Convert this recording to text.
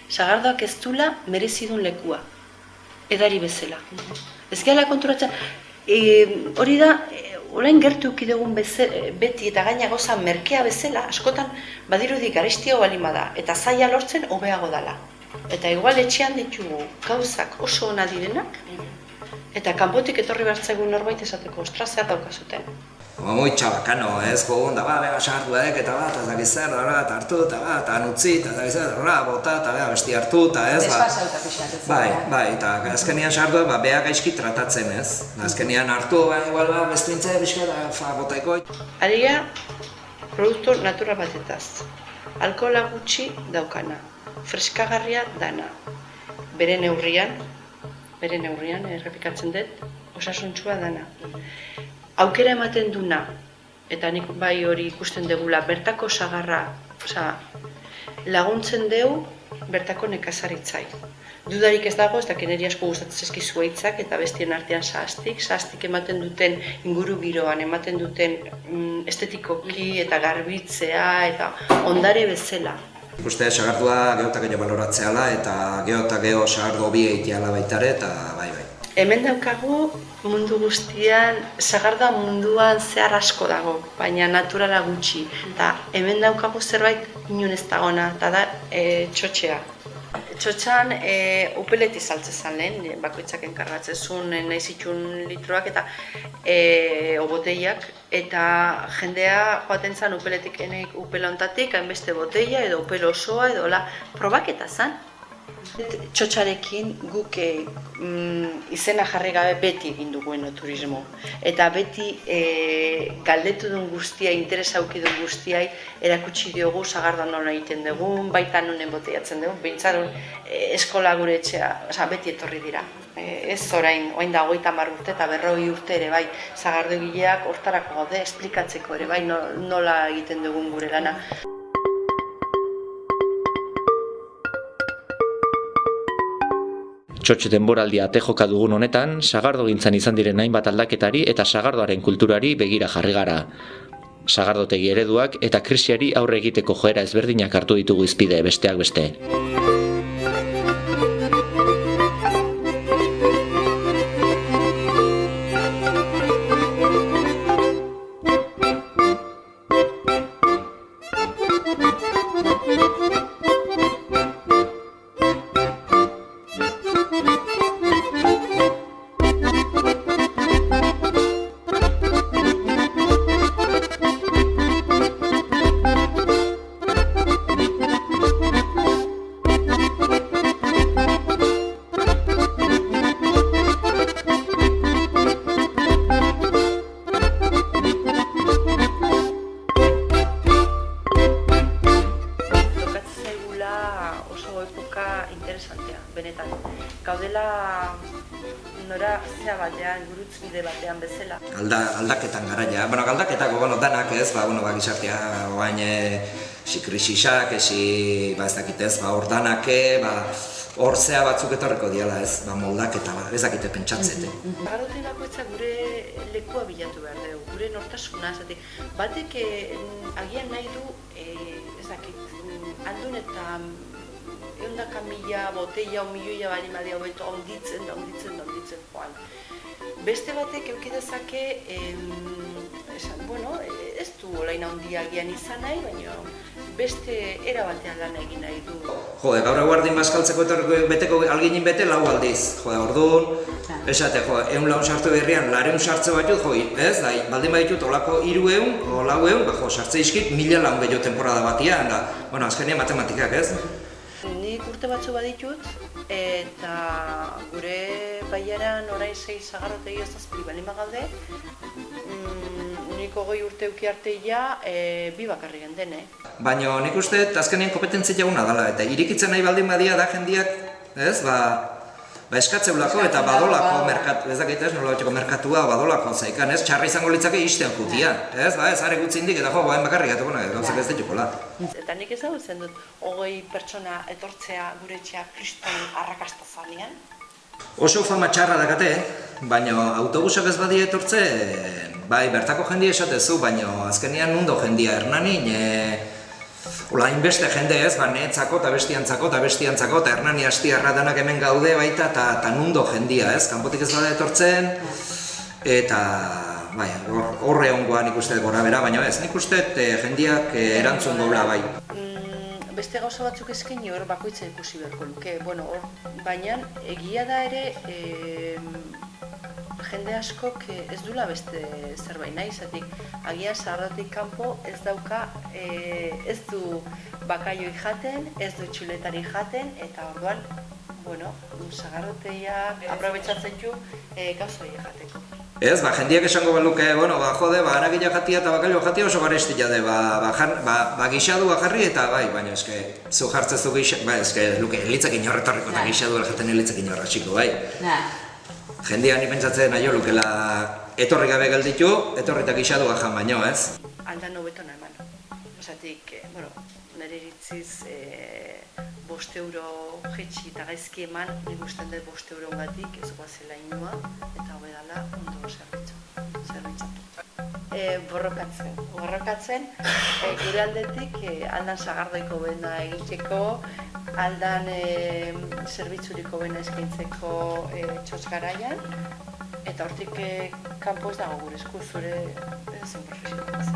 sagardoak ez dula merezidun lekua, edari bezala. Ez gehala konturatzen, hori da, orain gertu ukidegun beti eta gaina gauza merkea bezala, askotan badirudi garestiago balin bada, eta zaila lortzen hobeago dala. Eta igual etxean ditugu gauzak oso ona direnak, eta kanpotik etorri bertzegun norbait esateko, ostras, zer daukazuten. Muy txabakano, ez, jogun da, bega sartu edek, eta bat, ez dakiz zer, eta hartu, eta bat, eta nutzi, eta bota, eta bega besti hartu, eta ez, Desfasauta pixat ez. Bai, eta azkenean sartu, beha gaizki tratatzen ez. Azkenean hartu, igual, bestintze, pixka, eta botaiko. Aria, produktu natural batetaz. Alkohola gutxi daukana, freskagarria dana. Bere neurrian, errepikatzen dut, osasuntsua dana. Aukera ematen duna, eta nik bai hori ikusten degula, bertako sagarra, laguntzen deu bertako nekazaritzai. Dudarik ez dago, ez dakit niri asko gustatzen zaizkizu hitzak eta bestien artean sahastik ematen duten ingurugiroan, ematen duten estetikoki eta garbitzea eta ondare bezala. Ikuste sagardua geotak gehiago baloratzeala eta geotak geho sagardo hobi egiteala baitare eta bai. Hemen daukagu mundu guztian, sagarda munduan zehar asko dago, baina naturala gutxi. Eta hemen daukagu zerbait inon ez dagona, eta da txotxea. Txotxan upeleti saltze zan lehen, bakoitzak enkargatzen zuen nahi zituen litroak eta boteiak, eta jendea joaten zan upeletik upela ontatik, hainbeste boteia edo upelo osoa edo probaketa zan. Txotxarekin guk izena jarri gabe beti egin dugu enoturismo. Eta beti galdetu duen guztia, interesa auki duen guztiai erakutsi diogu sagardoa nola egiten dugun, baita nonen boteiatzen dugu, behintzat eskola gure etxea, beti etorri dira. Ez orain da 30 urte eta 40 urte ere bai, sagardogileak hortarako gaude esplikatzeko ere bai nola egiten dugun gure lana. Txotxe denboraldia ate joka dugun honetan, sagardogintzan izan diren hainbat aldaketari eta sagardoaren kulturari begira jarri gara. Sagardotegi ereduak eta krisiari aurre egiteko joera ezberdinak hartu ditugu hizpide besteak beste. Benetan, gaudela nora zea batean, gurutzbide batean bezala. Aldaketan garaia, aldaketako danak ez, gizartea, oain krisisak, ez dakitez, hor danake, hor zea batzuk etorriko diala ez, moldaketa, ez dakite pentsatzete. Sagardotegi bakoitzak gure lekua bilatu behar dugu, gure nortasuna, batek agian nahi du, ez dakit, aldun eta eundaka mila boteia o milioia bali madia hobeto onditzen joan. Beste batek eukidezake, ez du olain handia agian izan nahi, baina beste era batean lan egin nahi du. Gaur eguardin bazkaltzeko beteko alginin bete 4 aldiz. Orduan, esate, 100 laun sartu berrian, 200 sartze bat dut, ez, baldin baditut olako 300 o 400, sartze izkit 1000 laun gehiago temporada batian, azkenean matematikak, ez? Nik urte batzu baditut, eta gure baiaran orain 6 sagardotegi ez zazpi balin bagaude, nik 20 urte euki arteia 2 bakarri genden, Baina nik uste azkenean kompetentzia jaguna dela, eta irikitzen nahi baldin badia da jendiak, ez, eskatzeulako eta badolako merkatu, ez dakit ez, nolabetxeko merkatua badolako zaikan, ez, txarra izango litzake isten jutia, ez, are gutzi indik eta bain bakarrik gatuko nahi, gauzak ez ditukola. Eta nik ezagutzen dut, 20 pertsona etortzea gure etxea kriston arrakasta zanean. Oso fama txarra dakate, baina autobusak ez badi etortzen, bai, bertako jendia esatezu, baina azkenean nundo jendia hernanin, Ola, inbeste jende ez, neetzako eta bestiantzako, eta Hernani Astiarra danak hemen gaude baita, eta nundo jendia ez, kanpotik ez da etortzen, eta horre hongoan ikuste gora bera, baina ez, nik uste jendiak erantzun dola bai. Beste gauza batzuk eskaini hor bakoitza ikusi beharko luke, baina egia da ere jende askok ez dula beste zerbait nahi, zatik agian sagardotik kanpo ez dauka, ez du bakaioi jaten, ez du txuletari jaten, eta orduan, sagardoteia aprobetsatzen du gauzoi jateko. Ez, jendiak esango baluke, jode, anagila jatia eta bakailo jatia oso garestia de, gixadua jarri eta bai, baina eske, zu jartzezu luke, elitzak inorretorriko eta gixadua jaten elitzak inorratxiko, bai. Jendia ni pentsatzen nahi lukela etorri gabe gelditu, etorri eta gixadua jan baino, ez? Aldan hobetona eman. Osatik, nire iritziz, 5 euro jetxi eta gaizki eman, nik usten dut 5 euro gatik, ez guazela inua, eta hobedala ondo zerbitzatu. Borrokatzen, gure aldetik aldan sagardoiko bena egiteko, aldan zerbitzuriko bena eskaintzeko txotx garaian, eta hortik kanpo ez dago gure esku zure zen profesionalaz.